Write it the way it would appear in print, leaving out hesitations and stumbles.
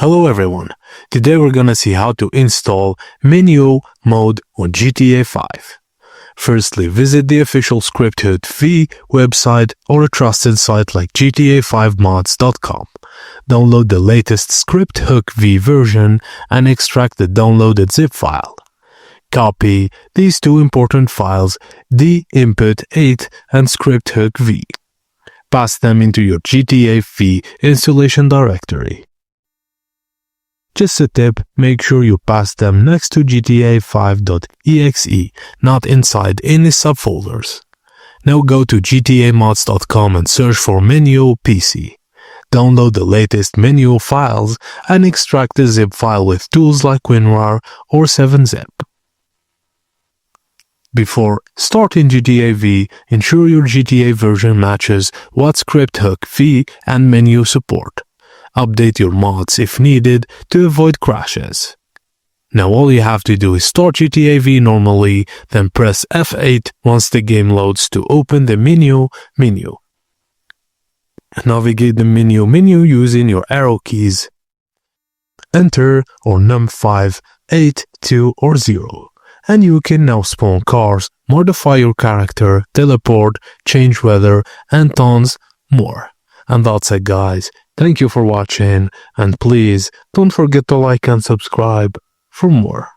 Hello everyone, today we're gonna see how to install Menyoo Mod on GTA 5. Firstly, visit the official Script Hook V website or a trusted site like GTA5mods.com. Download the latest Script Hook V version and extract the downloaded zip file. Copy these two important files, the input 8 and Script Hook V. Pass them into your GTA V installation directory. Just a tip, make sure you pass them next to GTA5.exe, not inside any subfolders. Now go to gtamods.com and search for Menyoo PC. Download the latest Menyoo files and extract the zip file with tools like WinRAR or 7-zip. Before starting GTA V, ensure your GTA version matches what Script Hook V and Menyoo support. Update your mods if needed to avoid crashes. Now all you have to do is start GTA V normally, then press F8 once the game loads to open the Menyoo menu. Navigate the Menyoo menu using your arrow keys. Enter or num5, 8, 2 or 0. And you can now spawn cars, modify your character, teleport, change weather, and tons more. And that's it guys. Thank you for watching, and please don't forget to like and subscribe for more.